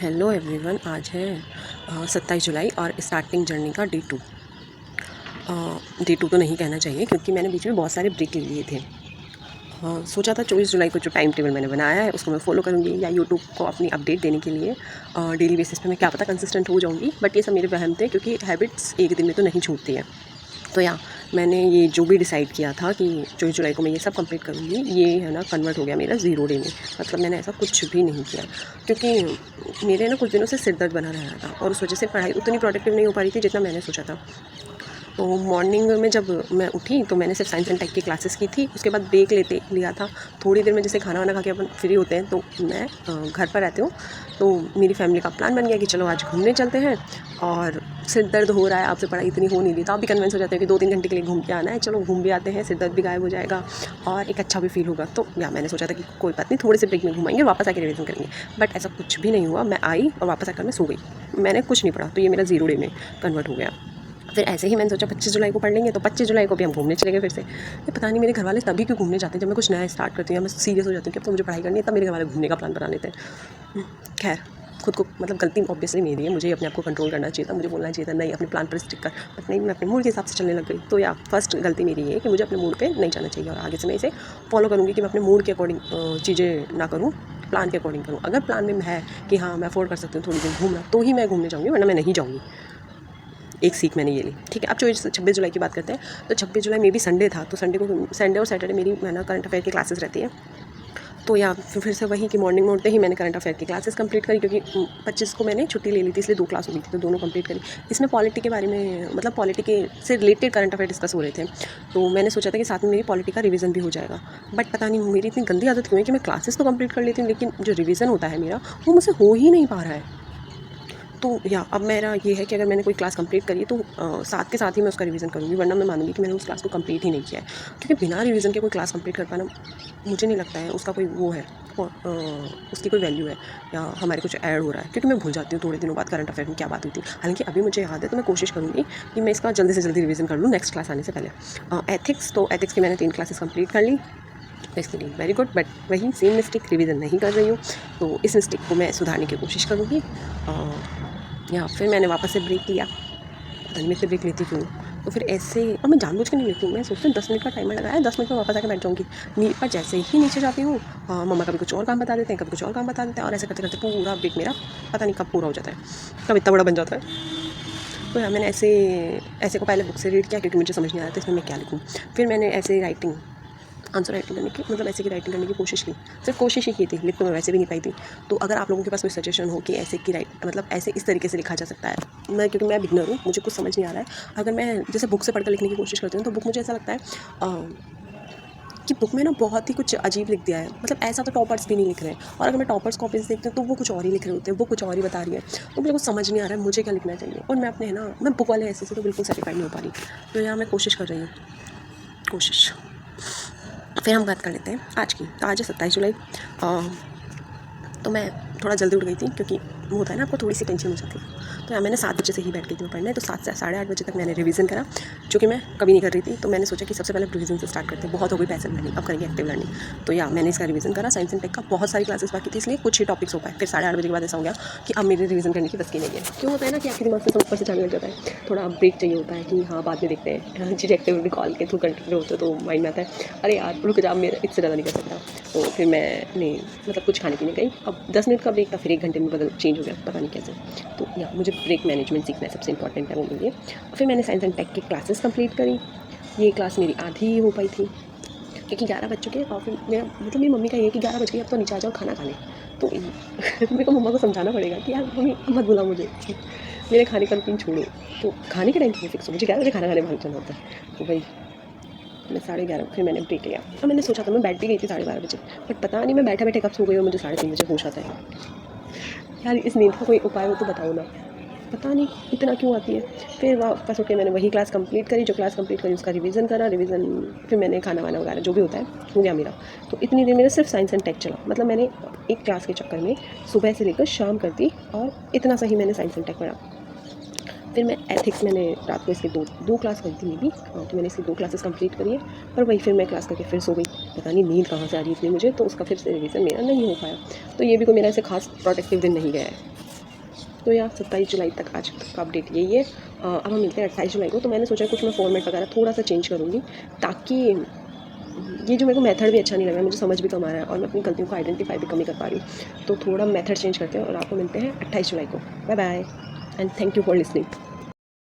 Hello everyone, आज है 27 जुलाई और स्टार्टिंग जर्नी का डे टू तो नहीं कहना चाहिए क्योंकि मैंने बीच में बहुत सारे ब्रेक ले लिए थे। सोचा था 24 जुलाई को जो टाइम टेबल मैंने बनाया है उसको मैं फॉलो करूँगी या यूट्यूब को अपनी अपडेट देने के लिए डेली बेसिस पे मैं क्या पता कंसिस्टेंट हो जाऊँगी, बट ये सब मेरे वहम थे क्योंकि हैबिट्स एक दिन में तो नहीं छूटती है। तो मैंने ये जो भी डिसाइड किया था कि 24 जुलाई को मैं ये सब कंप्लीट करूँगी, ये है ना कन्वर्ट हो गया मेरा 0 डे में। मतलब मैंने ऐसा कुछ भी नहीं किया क्योंकि मेरे ना कुछ दिनों से सिर दर्द बना रहा था और उस वजह से पढ़ाई उतनी प्रोडक्टिव नहीं हो पा रही थी जितना मैंने सोचा था। तो मॉर्निंग में जब मैं उठी तो मैंने सिर्फ साइंस एंड टेक की क्लासेस की थी। उसके बाद ब्रेक लिया था थोड़ी देर में, जैसे खाना वाना खा के अपन फ्री होते हैं तो मैं घर पर रहती हूँ। तो मेरी फैमिली का प्लान बन गया कि चलो आज घूमने चलते हैं, और सिर दर्द हो रहा है, आपसे पढ़ाई इतनी हो नहीं रही, तो आप भी कन्विंस हो जाते हैं कि 2-3 घंटे के लिए घूम के आना है, चलो घूम भी आते हैं, सिर दर्द भी गायब हो जाएगा और एक अच्छा भी फील होगा। तो मैंने सोचा था कि कोई बात नहीं, थोड़े से ब्रेक में घुमाएंगे, वापस आके रिवीजन करेंगे। बट ऐसा कुछ भी नहीं हुआ। मैं आई और वापस आकर मैं सो गई, मैंने कुछ नहीं पढ़ा। तो ये मेरा 0 डे में कन्वर्ट हो गया। फिर ऐसे ही मैंने सोचा 25 जुलाई को पढ़ लेंगे, तो 25 जुलाई को भी हम घूमने चले गए फिर से। ये पता नहीं मेरे घर वाले तभी क्यों घूमने जाते हैं जब मैं कुछ नया स्टार्ट करती हूँ या मैं सीरियस हो जाती हूँ कि अब तो मुझे पढ़ाई करनी है, तब मेरे घर वाले घूमने का प्लान बना लेते हैं। खैर, खुद को मतलब गलती ऑब्वियसली मेरी है, मुझे अपने आप को कंट्रोल करना चाहिए था, मुझे बोलना चाहिए था नहीं अपने प्लान पर स्टिक कर, बट नहीं, मैं अपने मूड के हिसाब से चलने लग गई। तो फर्स्ट गलती मेरी ये है कि मुझे अपने मूड पे नहीं जाना चाहिए, और आगे से मैं इसे फॉलो करूँगी कि मैं अपने मूड के अकॉर्डिंग चीज़ें ना करूँ, प्लान के अकॉर्डिंग करूँ। अगर प्लान में है कि हाँ मैं अफोर्ड कर सकती हूँ थोड़ी दिन घूमना, तो ही मैं घूमने जाऊँगी, वरना मैं नहीं जाऊँगी। एक सीख मैंने ये ली। ठीक है, अब 26 जुलाई की बात करते हैं। तो 26 जुलाई में भी संडे था, तो संडे और सैटरडे मेरी ना करंट अफेयर की क्लासेस रहती है। तो फिर से वही कि मॉर्निंग में उठते ही मैंने करंट अफेयर की क्लासेस कंप्लीट करी, क्योंकि 25 को मैंने छुट्टी ले ली थी, इसलिए 2 क्लास हो गई थी, तो दोनों कंप्लीट करी। इसमें पॉलिटी के बारे में, मतलब पॉलिटी के से रिलेटेड करंट अफेयर डिस्कस हो रहे थे, तो मैंने सोचा था कि साथ में मेरी पॉलिटी का रिवीजन भी हो जाएगा। बट पता नहीं मेरी इतनी गंदी आदत क्यों है कि मैं क्लासेस तो कंप्लीट कर लेती हूँ, लेकिन जो रिवीजन होता है मेरा, वो मुझसे हो ही नहीं पा रहा है। तो अब मेरा ये है कि अगर मैंने कोई क्लास कंप्लीट करी है तो साथ के साथ ही मैं उसका रिवीजन करूँगी, वरना मैं मानूंगी कि मैंने उस क्लास को कंप्लीट ही नहीं किया है। क्योंकि बिना रिवीजन के कोई क्लास कंप्लीट कर पाना, मुझे नहीं लगता है उसका कोई वो है, उसकी कोई वैल्यू है या हमारे कुछ ऐड हो रहा है। क्योंकि मैं भूल जाती हूँ थोड़े दिनों बाद करंट अफेयर में क्या बात हुई थी। हालांकि अभी मुझे याद है, तो मैं कोशिश करूँगी कि मैं इसका जल्दी से जल्दी रिवीजन कर लूँ नेक्स्ट क्लास आने से पहले। एथिक्स की मैंने 3 क्लासेस कंप्लीट कर ली, इसके लिए वेरी गुड। बट वही सेम मिस्टेक रिवीजन नहीं कर रही हूँ, तो इस मिस्टेक को मैं सुधारने की कोशिश करूँगी। फिर मैंने वापस से ब्रेक लिया, पता नहीं मैं से ब्रेक लेती क्यों। तो फिर ऐसे, और मैं जानबूझ के नहीं लेती हूँ, मैं सोचती हूँ 10 मिनट का टाइमर लगाया, 10 मिनट में वापस आकर बैठ जाऊँगी। पर जैसे ही नीचे जाती हूँ, मम्मा कभी कुछ और काम बता देते हैं, कभी कुछ और काम बता देते हैं, और ऐसे करते करते पूरा ब्रेक मेरा पता नहीं कब पूरा हो जाता है, कब इतना बड़ा बन जाता है। तो मैंने ऐसे को पहले बुक से रीड किया क्योंकि मुझे समझ नहीं आ रहा था इसमें मैं क्या लिखूँ। फिर मैंने ऐसे आंसर राइटिंग करने की, मतलब ऐसे की राइटिंग करने की कोशिश की, सिर्फ कोशिश ही की थी, लिख तो मैं वैसे भी नहीं पाई थी। तो अगर आप लोगों के पास कोई सजेशन हो कि ऐसे की मतलब ऐसे इस तरीके से लिखा जा सकता है, क्योंकि मैं बिगनर हूँ, मुझे कुछ समझ नहीं आ रहा है। अगर मैं जैसे बुक से पढ़कर लिखने की कोशिश करती हूँ, तो बुक मुझे ऐसा लगता है कि बुक में ना बहुत ही कुछ अजीब लिख दिया है, मतलब ऐसा तो टॉपर्स भी नहीं लिख रहे हैं, और अगर मैं टॉपर्स कॉपीज देखती हूँ तो वो कुछ और ही लिख रहे होते हैं, वो कुछ और ही बता रही है। तो मुझे कुछ समझ नहीं आ रहा है मुझे क्या लिखना चाहिए, और मैं अपने मैं बुक वाले ऐसे से तो बिल्कुल सेटिस्फाइड नहीं हो पा रही। तो मैं कोशिश कर रही हूँ, कोशिश। फिर हम बात कर लेते हैं आज की। तो आज है 27 जुलाई। तो मैं थोड़ा जल्दी उठ गई थी, क्योंकि वो होता है ना, आपको थोड़ी सी टेंशन हो जाती है। तो मैंने 7 बजे से ही बैठ गई थी मैं पढ़ने, तो 7 से 8:30 बजे तक मैंने रिवीजन करा, जो कि मैं कभी नहीं कर रही थी। तो मैंने सोचा कि सबसे पहले रिवीजन से स्टार्ट करते हैं, बहुत हो गई पैसिव लर्निंग, अब करेंगे एक्टिव लर्निंग। तो मैंने इसका रिवीजन करा। साइंस एंड टेक का बहुत सारी क्लासेस बाकी थी, इसलिए कुछ ही टॉपिक्स हो पाए। फिर 8:30 बजे के बाद ऐसा हो गया कि अब मेरे रिवीजन करने की बस की नहीं है। क्यों होता है ना कि आपके दिमाग से सब ऊपर से चलने लग जाता है, थोड़ा ब्रेक चाहिए होता है कि हाँ बाद में देखते हैं, चीज़ें एक्टिव रिकॉल के थ्रू कंटिन्यू होते तो माइंड में आता है अरे यार रुक जा, मेरा इससे ज़्यादा नहीं कर सकता। तो फिर मैंने मतलब कुछ खाने पीने गई। अब 10 मिनट का ब्रेक था, फिर 1 घंटे में चेंज हो गया, पता नहीं कैसे। तो मुझे ब्रेक मैनेजमेंट सीखना है, सबसे इंपॉर्टेंट है वो मेरे लिए। फिर मैंने साइंस एंड टेक की क्लासेस कंप्लीट करी। ये क्लास मेरी आधी ही हो पाई थी, क्योंकि 11 बज चुके हैं, और फिर मेरी मम्मी का ये है कि 11 बज गए, अब तो नीचे आ जाओ खाना खाने। तो मेरे को मम्मा को समझाना पड़ेगा कि यार मम्मी मत बुला मुझे, मेरे खाने का रूटीन छोड़ो। तो खाने के टाइम तो फिक्स हो, मुझे 11 बजे खाना खाने भाग जाना होता है। तो भाई मैं 11:30, फिर मैंने ब्रेक लिया। और मैंने सोचा था, मैं बैठ भी गई थी 12:30 बजे, बट पता नहीं मैं बैठे बैठे कब सो गई और मुझे 3:30 बजे होश आता है। यार इस नींद का कोई उपाय हो तो बताओ ना, पता नहीं इतना क्यों आती है। फिर वापस उठ के मैंने वही क्लास कंप्लीट करी, जो क्लास कंप्लीट करी उसका रिवीजन करा। फिर मैंने खाना वाना वगैरह जो भी होता है हो गया मेरा। तो इतनी देर मेरा सिर्फ साइंस एंड टेक चला, मतलब मैंने एक क्लास के चक्कर में सुबह से लेकर शाम कर दी, और इतना सही मैंने साइंस एंड टेक पढ़ा। फिर मैं एथिक्स, मैंने रात को इसकी दो क्लास करी थी मेरी, तो मैंने इसकी 2 क्लासेस कंप्लीट करी है। पर वही फिर मैं क्लास करके फिर सो गई, पता नहीं नींद कहाँ से आ रही थी मुझे, तो उसका फिर से रिवीजन मेरा नहीं हो पाया। तो ये भी कोई मेरा ऐसे खास प्रोडक्टिव दिन नहीं गया है। तो यार 27 जुलाई तक आज का अपडेट यही है। अब हम मिलते हैं 28 जुलाई को। तो मैंने सोचा कुछ मैं फॉर्मेट वगैरह थोड़ा सा चेंज करूँगी, ताकि ये जो मेरे को मेथड भी अच्छा नहीं लग रहा है, मुझे समझ भी कम आ रहा है और मैं अपनी गलतियों को आइडेंटिफाई भी कम ही कर पा रही हूँ। तो थोड़ा मेथड चेंज करते हैं और आपको मिलते हैं 28 जुलाई को। Bye bye and thank you for listening.